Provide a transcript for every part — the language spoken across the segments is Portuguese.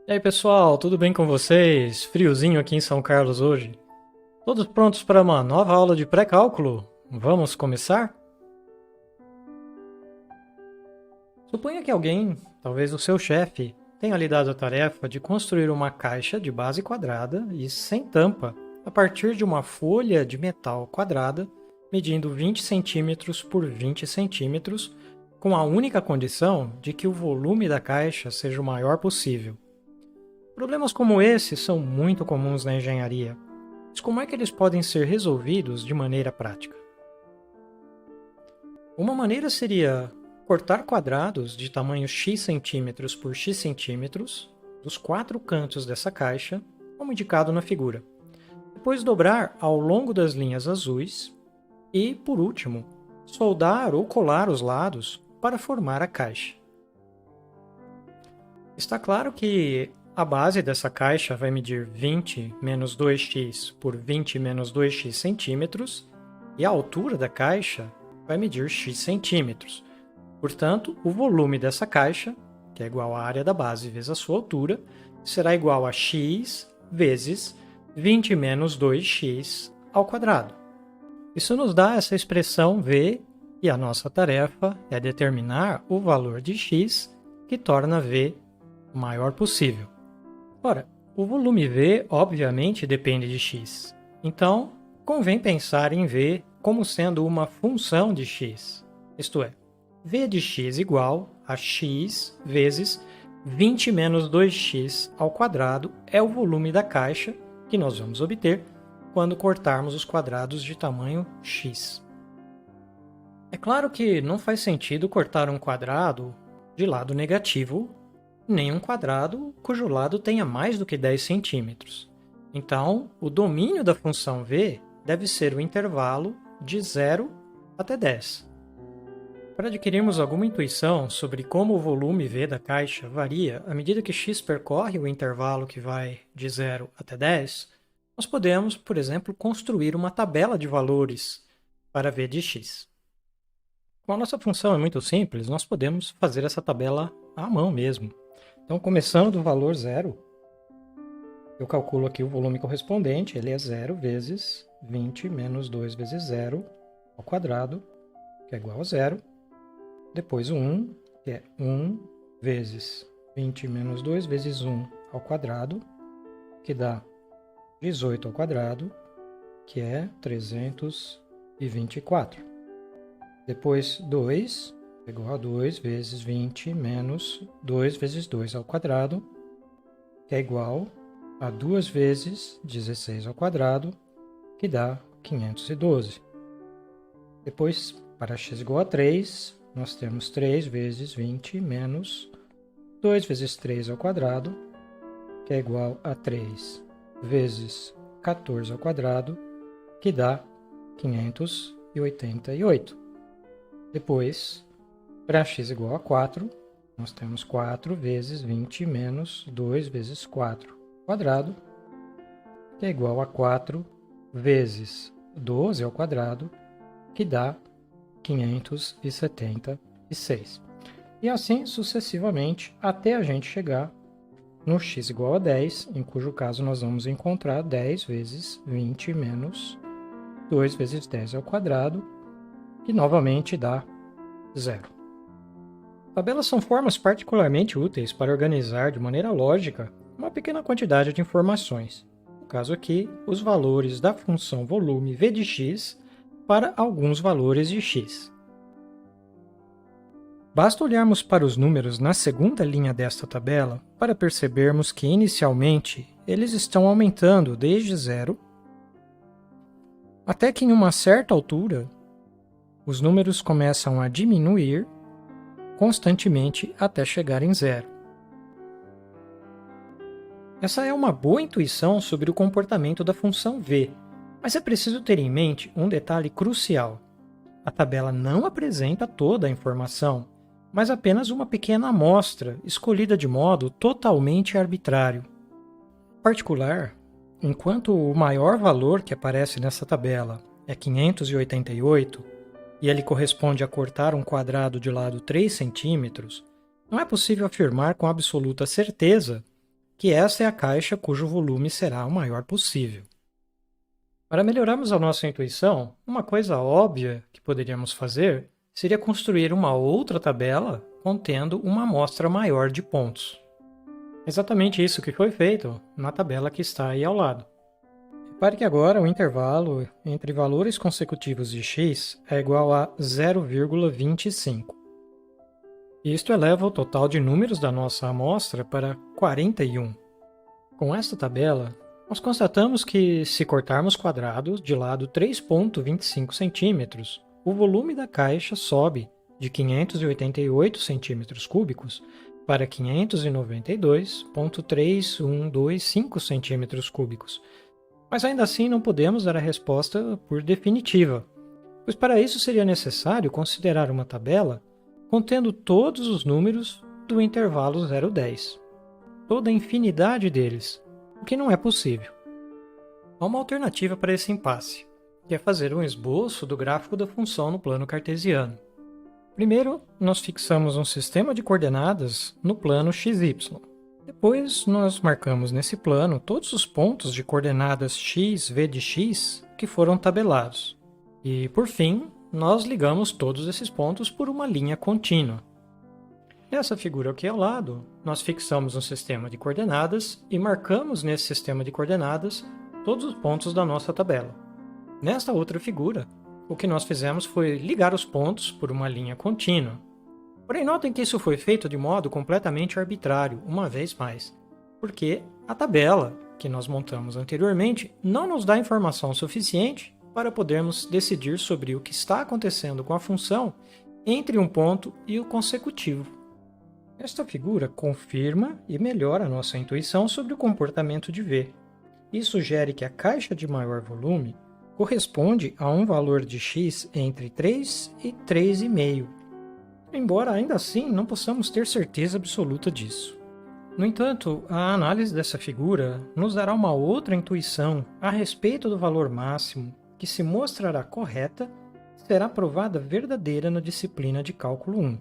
E aí pessoal, tudo bem com vocês? Friozinho aqui em São Carlos hoje. Todos prontos para uma nova aula de pré-cálculo? Vamos começar? Suponha que alguém, talvez o seu chefe, tenha lhe dado a tarefa de construir uma caixa de base quadrada e sem tampa, a partir de uma folha de metal quadrada, medindo 20 centímetros por 20 centímetros, com a única condição de que o volume da caixa seja o maior possível. Problemas como esse são muito comuns na engenharia, mas como é que eles podem ser resolvidos de maneira prática? Uma maneira seria cortar quadrados de tamanho x centímetros por x centímetros dos quatro cantos dessa caixa, como indicado na figura. Depois dobrar ao longo das linhas azuis e, por último, soldar ou colar os lados para formar a caixa. Está claro que a base dessa caixa vai medir 20 menos 2x por 20 menos 2x centímetros e a altura da caixa vai medir x centímetros. Portanto, o volume dessa caixa, que é igual à área da base vezes a sua altura, será igual a x vezes 20 menos 2x ao quadrado. Isso nos dá essa expressão V e a nossa tarefa é determinar o valor de x que torna V o maior possível. Ora, o volume V obviamente depende de x, então convém pensar em V como sendo uma função de x, isto é, V de x igual a x vezes 20 menos 2x ao quadrado é o volume da caixa que nós vamos obter quando cortarmos os quadrados de tamanho x. É claro que não faz sentido cortar um quadrado de lado negativo, nem um quadrado cujo lado tenha mais do que 10 centímetros. Então, o domínio da função v deve ser o intervalo de 0 até 10. Para adquirirmos alguma intuição sobre como o volume v da caixa varia à medida que x percorre o intervalo que vai de 0 até 10, nós podemos, por exemplo, construir uma tabela de valores para v de x. Como a nossa função é muito simples, nós podemos fazer essa tabela à mão mesmo. Então, começando do valor 0, eu calculo aqui o volume correspondente, ele é 0 vezes 20 menos 2 vezes 0 ao quadrado, que é igual a 0. Depois o 1, que é 1 vezes 20 menos 2 vezes 1 ao quadrado, que dá 18 ao quadrado, que é 324. Depois 2 é igual a 2 vezes 20 menos 2 vezes 2 ao quadrado, que é igual a 2 vezes 16 ao quadrado, que dá 512. Depois, para x igual a 3, nós temos 3 vezes 20 menos 2 vezes 3 ao quadrado, que é igual a 3 vezes 14 ao quadrado, que dá 588. Depois, para x igual a 4, nós temos 4 vezes 20 menos 2 vezes 4 ao quadrado, que é igual a 4 vezes 12 ao quadrado, que dá 576. E assim sucessivamente até a gente chegar no x igual a 10, em cujo caso nós vamos encontrar 10 vezes 20 menos 2 vezes 10 ao quadrado, que novamente dá 0. Tabelas são formas particularmente úteis para organizar de maneira lógica uma pequena quantidade de informações. No caso aqui, os valores da função volume v de x para alguns valores de x. Basta olharmos para os números na segunda linha desta tabela para percebermos que, inicialmente, eles estão aumentando desde 0 até que, em uma certa altura, os números começam a diminuir constantemente até chegar em 0. Essa é uma boa intuição sobre o comportamento da função v, mas é preciso ter em mente um detalhe crucial. A tabela não apresenta toda a informação, mas apenas uma pequena amostra, escolhida de modo totalmente arbitrário. Em particular, enquanto o maior valor que aparece nessa tabela é 588, e ele corresponde a cortar um quadrado de lado 3 centímetros, não é possível afirmar com absoluta certeza que essa é a caixa cujo volume será o maior possível. Para melhorarmos a nossa intuição, uma coisa óbvia que poderíamos fazer seria construir uma outra tabela contendo uma amostra maior de pontos. Exatamente isso que foi feito na tabela que está aí ao lado. Repare que agora o intervalo entre valores consecutivos de x é igual a 0,25. Isto eleva o total de números da nossa amostra para 41. Com esta tabela, nós constatamos que, se cortarmos quadrados de lado 3,25 cm, o volume da caixa sobe de 588 cm³ para 592,3125 cm³. Mas ainda assim não podemos dar a resposta por definitiva, pois para isso seria necessário considerar uma tabela contendo todos os números do intervalo 0 a 10, toda a infinidade deles, o que não é possível. Há uma alternativa para esse impasse, que é fazer um esboço do gráfico da função no plano cartesiano. Primeiro, nós fixamos um sistema de coordenadas no plano xy. Depois, nós marcamos nesse plano todos os pontos de coordenadas x, v de x que foram tabelados. E, por fim, nós ligamos todos esses pontos por uma linha contínua. Nessa figura aqui ao lado, nós fixamos um sistema de coordenadas e marcamos nesse sistema de coordenadas todos os pontos da nossa tabela. Nesta outra figura, o que nós fizemos foi ligar os pontos por uma linha contínua. Porém, notem que isso foi feito de modo completamente arbitrário, uma vez mais, porque a tabela que nós montamos anteriormente não nos dá informação suficiente para podermos decidir sobre o que está acontecendo com a função entre um ponto e o consecutivo. Esta figura confirma e melhora a nossa intuição sobre o comportamento de V e sugere que a caixa de maior volume corresponde a um valor de x entre 3 e 3,5, embora ainda assim não possamos ter certeza absoluta disso. No entanto, a análise dessa figura nos dará uma outra intuição a respeito do valor máximo que se mostrará correta e será provada verdadeira na disciplina de Cálculo 1.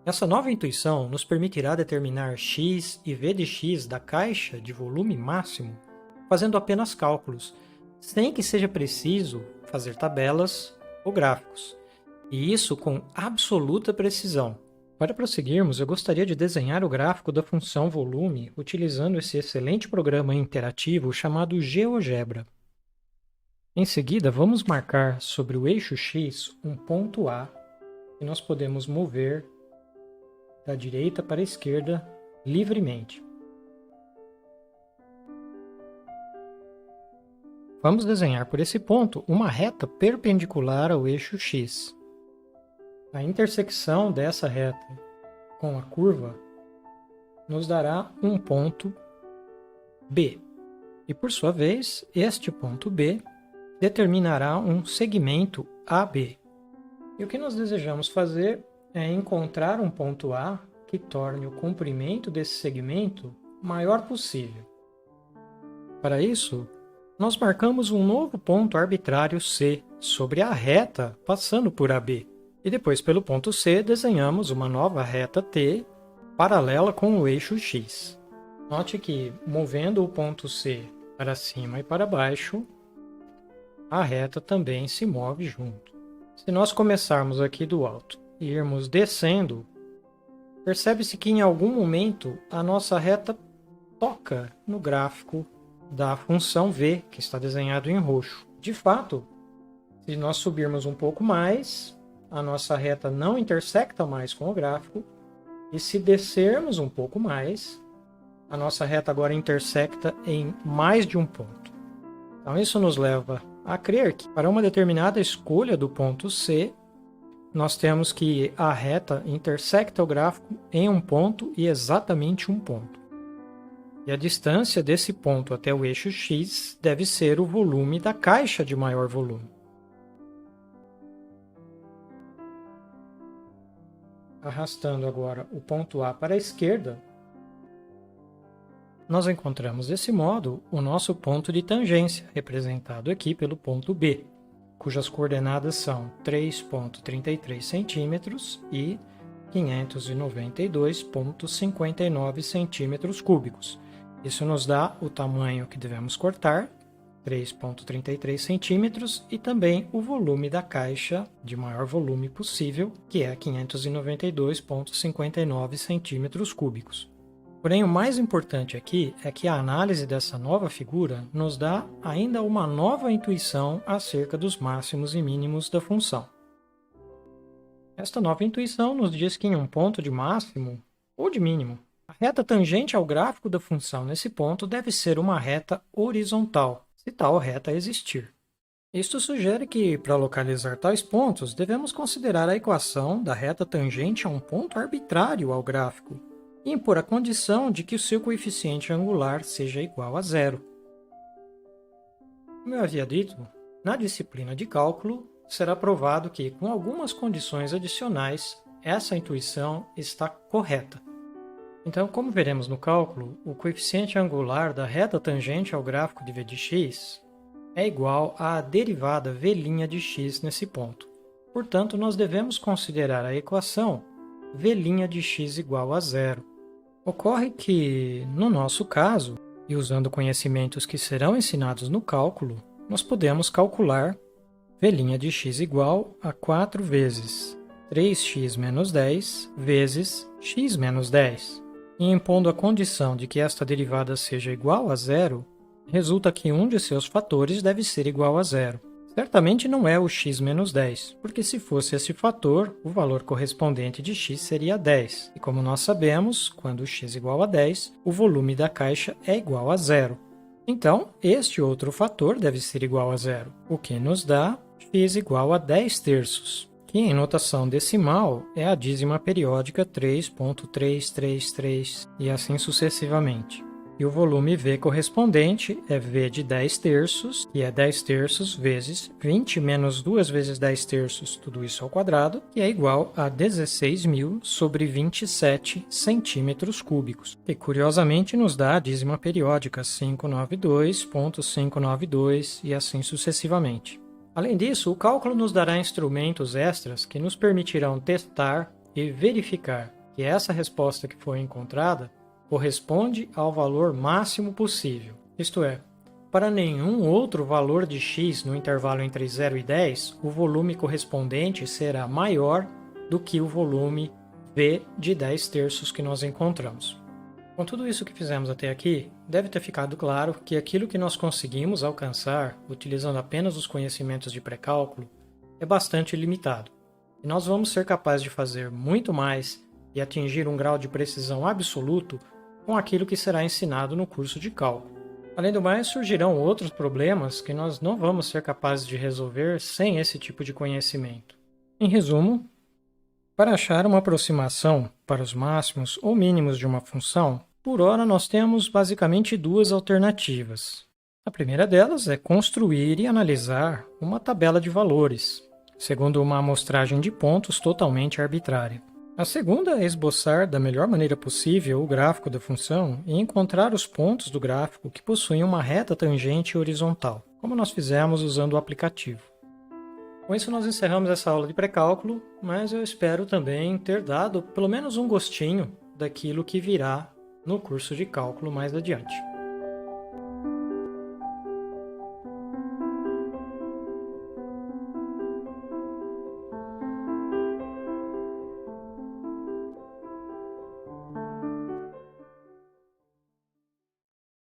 Essa nova intuição nos permitirá determinar x e v de x da caixa de volume máximo fazendo apenas cálculos, sem que seja preciso fazer tabelas ou gráficos, e isso com absoluta precisão. Para prosseguirmos, eu gostaria de desenhar o gráfico da função volume utilizando esse excelente programa interativo chamado GeoGebra. Em seguida, vamos marcar sobre o eixo X um ponto A que nós podemos mover da direita para a esquerda livremente. Vamos desenhar por esse ponto uma reta perpendicular ao eixo X. A intersecção dessa reta com a curva nos dará um ponto B. E, por sua vez, este ponto B determinará um segmento AB. E o que nós desejamos fazer é encontrar um ponto A que torne o comprimento desse segmento maior possível. Para isso, nós marcamos um novo ponto arbitrário C sobre a reta passando por AB. E depois, pelo ponto C, desenhamos uma nova reta T paralela com o eixo X. Note que, movendo o ponto C para cima e para baixo, a reta também se move junto. Se nós começarmos aqui do alto e irmos descendo, percebe-se que em algum momento a nossa reta toca no gráfico da função V, que está desenhado em roxo. De fato, se nós subirmos um pouco mais, a nossa reta não intersecta mais com o gráfico, e se descermos um pouco mais, a nossa reta agora intersecta em mais de um ponto. Então isso nos leva a crer que para uma determinada escolha do ponto C, nós temos que a reta intersecta o gráfico em um ponto e exatamente um ponto. E a distância desse ponto até o eixo X deve ser o volume da caixa de maior volume. Arrastando agora o ponto A para a esquerda, nós encontramos desse modo o nosso ponto de tangência, representado aqui pelo ponto B, cujas coordenadas são 3,33 cm e 592,59 cm³, Isso nos dá o tamanho que devemos cortar, 3,33 centímetros, e também o volume da caixa de maior volume possível, que é 592,59 centímetros cúbicos. Porém, o mais importante aqui é que a análise dessa nova figura nos dá ainda uma nova intuição acerca dos máximos e mínimos da função. Esta nova intuição nos diz que em um ponto de máximo ou de mínimo, a reta tangente ao gráfico da função nesse ponto deve ser uma reta horizontal, se tal reta existir. Isto sugere que, para localizar tais pontos, devemos considerar a equação da reta tangente a um ponto arbitrário ao gráfico e impor a condição de que o seu coeficiente angular seja igual a zero. Como eu havia dito, na disciplina de cálculo, será provado que, com algumas condições adicionais, essa intuição está correta. Então, como veremos no cálculo, o coeficiente angular da reta tangente ao gráfico de v de x é igual à derivada v' de x nesse ponto. Portanto, nós devemos considerar a equação v' de x igual a zero. Ocorre que, no nosso caso, e usando conhecimentos que serão ensinados no cálculo, nós podemos calcular v' de x igual a 4 vezes 3x menos 10 vezes x menos 10. E impondo a condição de que esta derivada seja igual a zero, resulta que um de seus fatores deve ser igual a zero. Certamente não é o x menos 10, porque se fosse esse fator, o valor correspondente de x seria 10. E como nós sabemos, quando x é igual a 10, o volume da caixa é igual a zero. Então, este outro fator deve ser igual a zero, o que nos dá x igual a 10 terços, que em notação decimal é a dízima periódica 3,333 e assim sucessivamente. E o volume V correspondente é V de 10 terços, que é 10 terços vezes 20 menos 2 vezes 10 terços, tudo isso ao quadrado, que é igual a 16.000 sobre 27 centímetros cúbicos. E curiosamente nos dá a dízima periódica 592,592 e assim sucessivamente. Além disso, o cálculo nos dará instrumentos extras que nos permitirão testar e verificar que essa resposta que foi encontrada corresponde ao valor máximo possível. Isto é, para nenhum outro valor de x no intervalo entre 0 e 10, o volume correspondente será maior do que o volume V de 10 terços que nós encontramos. Com tudo isso que fizemos até aqui, deve ter ficado claro que aquilo que nós conseguimos alcançar utilizando apenas os conhecimentos de pré-cálculo é bastante limitado. E nós vamos ser capazes de fazer muito mais e atingir um grau de precisão absoluto com aquilo que será ensinado no curso de cálculo. Além do mais, surgirão outros problemas que nós não vamos ser capazes de resolver sem esse tipo de conhecimento. Em resumo, para achar uma aproximação para os máximos ou mínimos de uma função, por hora nós temos basicamente duas alternativas. A primeira delas é construir e analisar uma tabela de valores, segundo uma amostragem de pontos totalmente arbitrária. A segunda é esboçar da melhor maneira possível o gráfico da função e encontrar os pontos do gráfico que possuem uma reta tangente horizontal, como nós fizemos usando o aplicativo. Com isso nós encerramos essa aula de pré-cálculo, mas eu espero também ter dado pelo menos um gostinho daquilo que virá no curso de cálculo mais adiante.